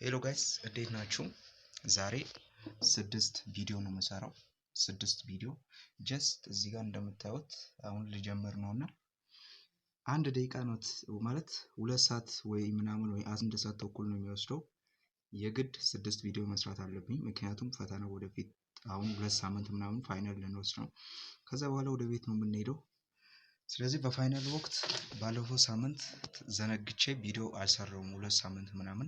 ሄሎ ጋይስ እንዴት ናችሁ? ዛሬ 6 ቪዲዮ ነው የምሰራው። 6 ቪዲዮ ጀስት እዚህ ጋር እንደምታዩት አሁን ልጀምር ነውና አንድ ደቂቃ ነው ማለት 2 ሰዓት ወይ ምናምን ወይ 1 ሰዓት ተኩል ነው የሚወስደው። የግድ 6 ቪዲዮ መስራት አለብኝ ምክንያቱም ፈተናው ወደፊት አሁን 2 ሳምንት ምናምን ፋይናል ልንወስድ ነው። ከዛ በኋላ ወደ ቤት ነው የምንሄደው። ስለዚህ በፋይናል ወቅት ባለፈው ሳምንት ዘነግቼ ቪዲዮ አልሰራውም 2 ሳምንት ምናምን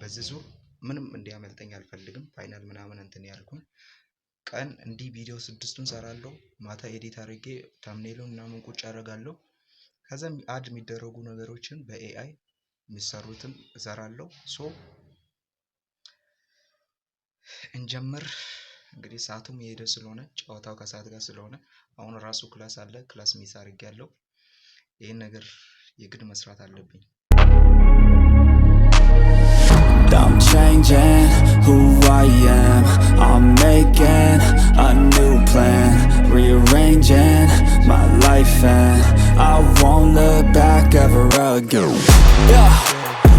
በዚህ ዙር ምንም እንዲያመልጠኝ አልፈልግም። ፋይናል ምናምን እንትን ያልኩኝ ቀን እንዲህ ቪዲዮ 6ቱን ሰራለሁ። ማታ ኤዲት አድርጌ ተምኔሉን ምናምን ቁጭ አደርጋለሁ። ከዛም አድ የሚደረጉ ነገሮችን በኤአይ የሚሰሩትን እሰራለሁ። እንጀምር። እንግዲህ ሰዓቱም የሄደ ስለሆነ ጨዋታው ከሰዓት ጋር ስለሆነ አሁን ራሱ ክላስ አለ። ክላስ ሚስ አድርጌያለሁ። ይሄን ነገር የግድ መስራት አለብኝ። I'm changing who I am. I'm making a new plan, rearranging my life and I won't look back ever again. Yeah,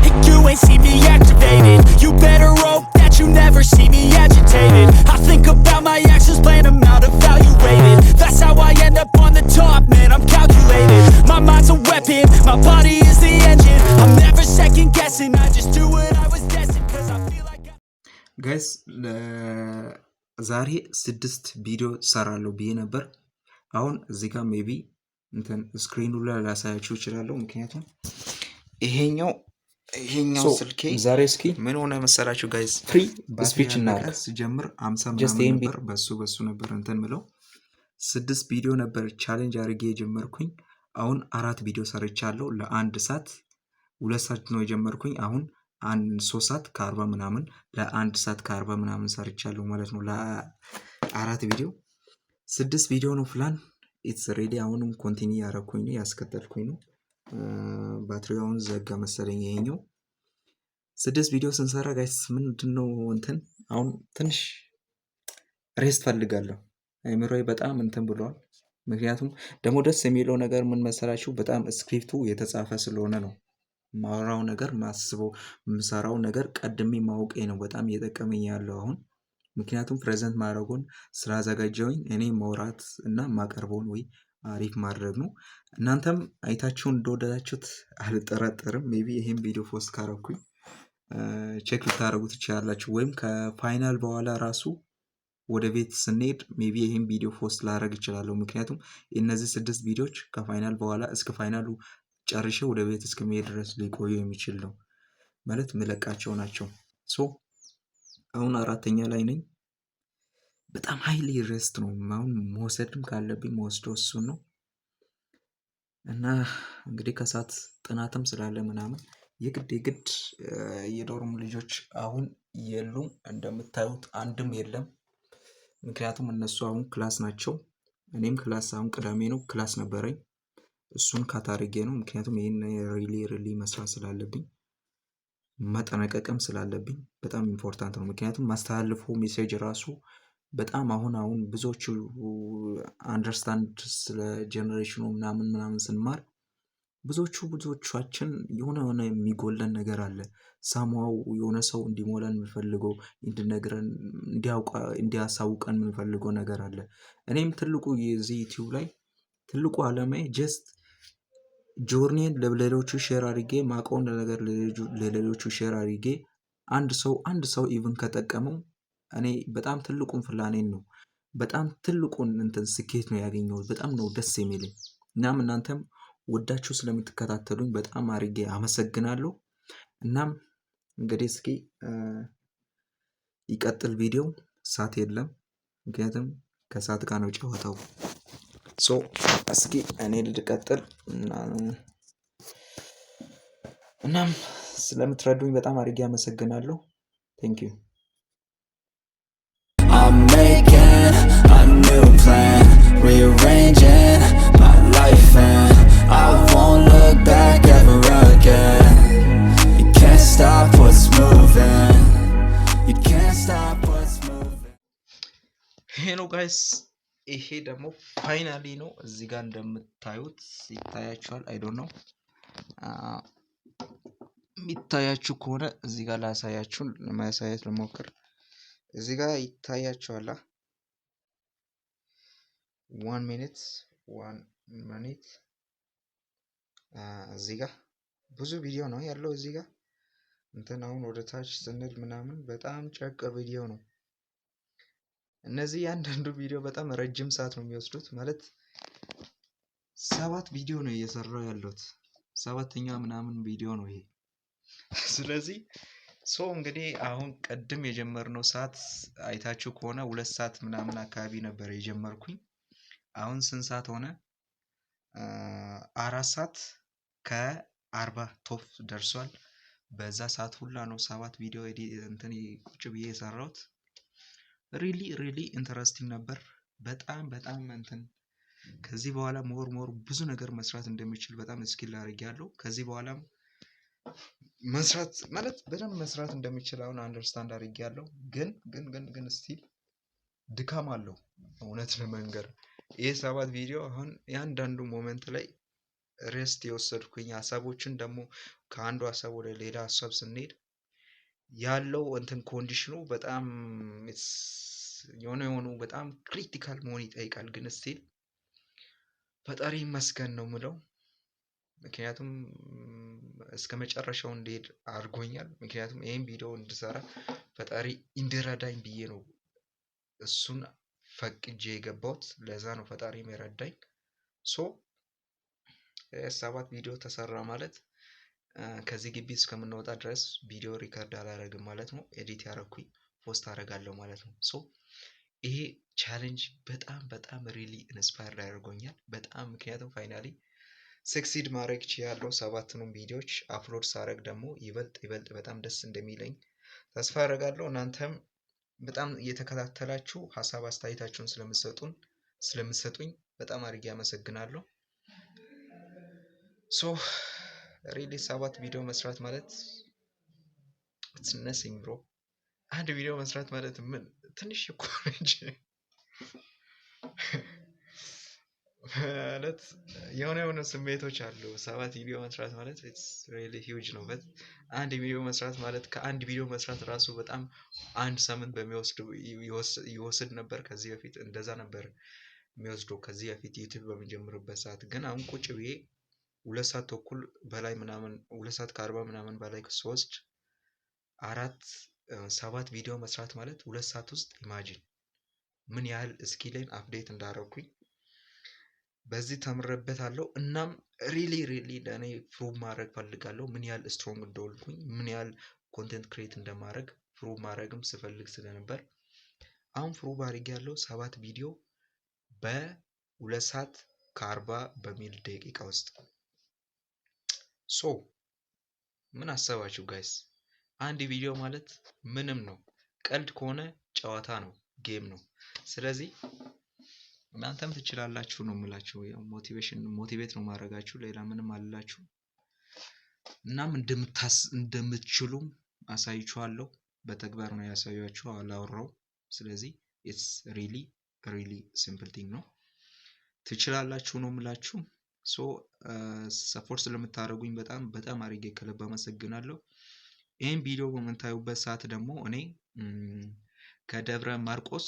and you ain't see me activated. You better hope that you never see me agitated. I think about my actions, plan them out, evaluated. That's how I end up on the top, man, I'm calculated. My mind's a weapon, my body is the engine. I'm never second guessing, I just do what I was destined. ጋይስ ዛሬ 6 ቪዲዮ ሰራለሁ ብዬ ነበር። አሁን እዚህ ጋር ሜቢ እንትን ስክሪኑ ላይ ላሳያችሁ እችላለሁ ምክንያቱም ይሄኛው ስልኬ ዛሬ እስኪ ምን ሆነ መሰላችሁ ጋይስ ፍሪ ስፒች እና ሲጀምር 50 ምናምን ነበር በሱ ነበር እንትን ምለው 6 ቪዲዮ ነበር ቻሌንጅ አድርጌ የጀመርኩኝ። አሁን 4 ቪዲዮ ሰርቻለሁ። ለአንድ ሰዓት 2 ሰዓት ነው የጀመርኩኝ። አሁን 3 ሰዓት ከ40 ምናምን ለ1 ሰዓት ከ40 ምናምን ሰርቻለሁ ማለት ነው። ለ4 ቪዲዮ 6 ቪዲዮ ነው ፕላን ኢትስ ሬዲ። አሁንም ኮንቲኒ ያረኩኝ ነው ያስከተልኩኝ ነው። ባትሪውን ዘጋ መሰለኝ ይሄኛው 6 ቪዲዮ ስንሰራ ጋይስ ምንድነው እንትን አሁን ትንሽ ሬስት ፈልጋለሁ። አይምሮዬ በጣም እንትን ብሏል። ምክንያቱም ደግሞ ደስ የሚለው ነገር ምን መሰላችሁ በጣም ስክሪፕቱ የተጻፈ ስለሆነ ነው። ማወራው ነገር ማስበው የምሰራው ነገር ቀድሜ ማወቄ ነው በጣም እየጠቀመኝ ያለው አሁን። ምክንያቱም ፕሬዘንት ማድረጉን ስላዘጋጀውኝ እኔ ማውራት እና ማቀርበውን ወይ አሪፍ ማድረግ ነው። እናንተም አይታችሁ እንደወደዳችሁት አልጠራጠርም። ሜቢ ይሄን ቪዲዮ ፖስት ካረኩኝ ቼክ ልታደርጉት ትችላላችሁ። ወይም ከፋይናል በኋላ ራሱ ወደ ቤት ስንሄድ ሜቢ ይሄን ቪዲዮ ፖስት ላደርግ እችላለሁ። ምክንያቱም እነዚህ 6 ቪዲዮዎች ከፋይናል በኋላ እስከ ፋይናሉ ጨርሼ ወደ ቤት እስከመሄድ ድረስ ሊቆዩ የሚችል ነው ማለት ምለቃቸው ናቸው። አሁን 4ኛ ላይ ነኝ። በጣም ሃይሊ ሬስት ነው አሁን መውሰድም ካለብኝ መወስደው እሱን ነው። እና እንግዲህ ከሰዓት ጥናትም ስላለ ምናምን የግድ የዶርም ልጆች አሁን የሉም እንደምታዩት አንድም የለም። ምክንያቱም እነሱ አሁን ክላስ ናቸው። እኔም ክላስ አሁን ቅዳሜ ነው ክላስ ነበረኝ። እሱን ካታርጌ ነው ምክንያቱም ይሄን ሪሊ መስራት ስላለብኝ መጠነቀቅም ስላለብኝ በጣም ኢምፖርታንት ነው። ምክንያቱም ማስተላለፈው ሜሴጅ ራሱ በጣም አሁን ብዙዎቹ አንደርስታንድ ስለ ጄነሬሽኑ ምናምን ስንማር ብዙዎቻችን የሆነ የሚጎለን ነገር አለ። ሳምሃው የሆነ ሰው እንዲሞላን የምፈልገው እንዲነግረን እንዲያሳውቀን የምፈልገው ነገር አለ። እኔም ትልቁ የዚህ ዩቲዩብ ላይ ትልቁ ዓላማዬ ጀስት ጆርኒን ለሌሎቹ ሼር አድርጌ ማውቀውን ነገር ለሌሎቹ ሼር አድርጌ አንድ ሰው ኢቭን ከጠቀመው እኔ በጣም ትልቁን ፍላኔን ነው በጣም ትልቁን እንትን ስኬት ነው ያገኘሁት። በጣም ነው ደስ የሚለኝ። እናም እናንተም ወዳችሁ ስለምትከታተሉኝ በጣም አድርጌ አመሰግናለሁ። እናም እንግዲህ እስኪ ይቀጥል ቪዲዮ ሰዓት የለም ምክንያቱም ከሰዓት ጋር ነው ጨዋታው። እስኪ እኔ ልቀጥል እናም ስለምትረዱኝ በጣም አድርጌ አመሰግናለሁ። ቴንክ ዩ። I'm making a new plan, rearranging my life and I won't look back ever again. You can't stop what's moving. You can't stop what's moving. ሄሎ ጋይስ ይሄ ደግሞ ፋይናሊ ነው። እዚህ ጋር እንደምታዩት ይታያችኋል። አይ ዶንት ኖ የሚታያችሁ ከሆነ እዚህ ጋር ላሳያችሁ፣ ለማሳየት ልሞክር። እዚህ ጋር ይታያችኋል። 1 ሚኒት እዚህ ጋር ብዙ ቪዲዮ ነው ያለው። እዚህ ጋር እንትን አሁን ወደ ታች ስንል ምናምን በጣም ጨቅ ቪዲዮ ነው። እነዚህ ያንዳንዱ ቪዲዮ በጣም ረጅም ሰዓት ነው የሚወስዱት። ማለት 7 ቪዲዮ ነው እየሰራው ያለሁት፣ 7ኛ ምናምን ቪዲዮ ነው ይሄ። ስለዚህ እንግዲህ አሁን ቅድም የጀመርነው ሰዓት አይታችሁ ከሆነ 2 ሰዓት ምናምን አካባቢ ነበር የጀመርኩኝ። አሁን ስንት ሰዓት ሆነ? 4 ሰዓት ከ40 ቶፕ ደርሷል። በዛ ሰዓት ሁላ ነው 7 ቪዲዮ እንትን ቁጭ ብዬ የሰራሁት። ሪሊ ኢንተረስቲንግ ነበር። በጣም እንትን ከዚህ በኋላ ሞር ብዙ ነገር መስራት እንደሚችል በጣም ስኪል አድርጌያለሁ። ከዚህ በኋላም መስራት ማለት በደንብ መስራት እንደሚችል አሁን አንደርስታንድ አድርጌያለሁ። ግን ስቲል ድካም አለው እውነት ለመንገር። ይህ 7 ቪዲዮ አሁን ያንዳንዱ ሞመንት ላይ ሬስት የወሰድኩኝ ሀሳቦችን ደግሞ ከአንዱ ሀሳብ ወደ ሌላ ሀሳብ ስንሄድ ያለው እንትን ኮንዲሽኑ በጣም የሆኑ በጣም ክሪቲካል መሆን ይጠይቃል። ግን ስቲል ፈጣሪ ይመስገን ነው ምለው። ምክንያቱም እስከ መጨረሻው እንድሄድ አድርጎኛል። ምክንያቱም ይህን ቪዲዮ እንድሰራ ፈጣሪ እንዲረዳኝ ብዬ ነው እሱን ፈቅጄ የገባሁት። ለዛ ነው ፈጣሪ የረዳኝ። 7 ቪዲዮ ተሰራ ማለት ከዚህ ግቢ እስከምንወጣ ድረስ ቪዲዮ ሪከርድ አላደርግም ማለት ነው። ኤዲት ያደረኩኝ ፖስት አደርጋለሁ ማለት ነው። ይሄ ቻሌንጅ በጣም ሪሊ ኢንስፓየር አድርጎኛል በጣም። ምክንያቱም ፋይናሊ ሰክሲድ ማድረግ ችያለሁ። 7ቱንም ቪዲዮዎች አፕሎድ ሳደርግ ደግሞ ይበልጥ በጣም ደስ እንደሚለኝ ተስፋ አደርጋለሁ። እናንተም በጣም እየተከታተላችሁ ሀሳብ አስተያየታችሁን ስለምትሰጡኝ በጣም አድርጌ አመሰግናለሁ። ሪሊ 7 ቪዲዮ መስራት ማለት ኢትስ ነሲንግ ብሮ። አንድ ቪዲዮ መስራት ማለት ምን ትንሽ እኮ ነች ማለት የሆነ ስሜቶች አሉ። 7 ቪዲዮ መስራት ማለት ኢትስ ሪሊ ሂውጅ ነው። አንድ ቪዲዮ መስራት ማለት ከአንድ ቪዲዮ መስራት ራሱ በጣም 1 ሳምንት ይወስድ ነበር ከዚህ በፊት። እንደዛ ነበር የሚወስደው ከዚህ በፊት ዩቲዩብ በሚጀምርበት ሰዓት። ግን አሁን ቁጭ ብዬ 2 ሰዓት ተኩል በላይ ምናምን 2 ሰዓት ከ40 ምናምን በላይ ስወስድ 7 ቪዲዮ መስራት ማለት 2 ሰዓት ውስጥ ኢማጂን ምን ያህል ስኪልን አፕዴት እንዳደረኩኝ በዚህ ተምሬበታለሁ። እናም ሪሊ ለእኔ ፕሩቭ ማድረግ ፈልጋለሁ ምን ያህል ስትሮንግ እንደሆንኩኝ፣ ምን ያህል ኮንቴንት ክሬት እንደማድረግ ፕሩቭ ማድረግም ስፈልግ ስለነበር አሁን ፕሩቭ አድርጌያለሁ። 7 ቪዲዮ በ2 ሰዓት ከ40 በሚል ደቂቃ ውስጥ። ምን አሰባችሁ ጋይስ? አንድ ቪዲዮ ማለት ምንም ነው። ቀልድ ከሆነ ጨዋታ ነው፣ ጌም ነው። ስለዚህ እናንተም ትችላላችሁ ነው የምላችሁ። ሞቲቬት ነው ማድረጋችሁ፣ ሌላ ምንም አልላችሁ። እናም እንደምትችሉም አሳይችኋለሁ። በተግባር ነው ያሳያችሁ፣ አላወራው። ስለዚህ ኢትስ ሪሊ ሲምፕል ቲንግ ነው። ትችላላችሁ ነው የምላችሁ። ሰፖርት ስለምታደርጉኝ በጣም አድርጌ ከልብ አመሰግናለሁ። ይህን ቪዲዮ በምታዩበት ሰዓት ደግሞ እኔ ከደብረ ማርቆስ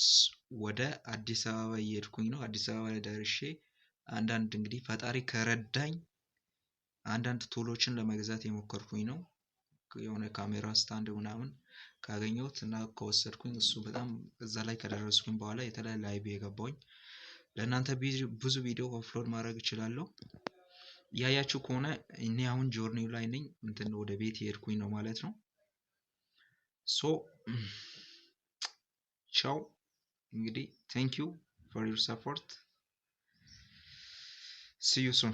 ወደ አዲስ አበባ እየሄድኩኝ ነው። አዲስ አበባ ላይ ደርሼ አንዳንድ እንግዲህ ፈጣሪ ከረዳኝ አንዳንድ ቶሎችን ለመግዛት የሞከርኩኝ ነው። የሆነ ካሜራ ስታንድ ምናምን ካገኘሁት እና ከወሰድኩኝ እሱ በጣም እዛ ላይ ከደረስኩኝ በኋላ የተለያየ ላይቭ የገባሁኝ ለእናንተ ብዙ ቪዲዮ አፕሎድ ማድረግ እችላለሁ። ያያችሁ ከሆነ እኔ አሁን ጆርኒው ላይ ነኝ። ወደ ቤት የሄድኩኝ ነው ማለት ነው። ቻው እንግዲህ ቴንክ ዩ ፎር ዩር ሰፖርት። ሲ ዩ ሱን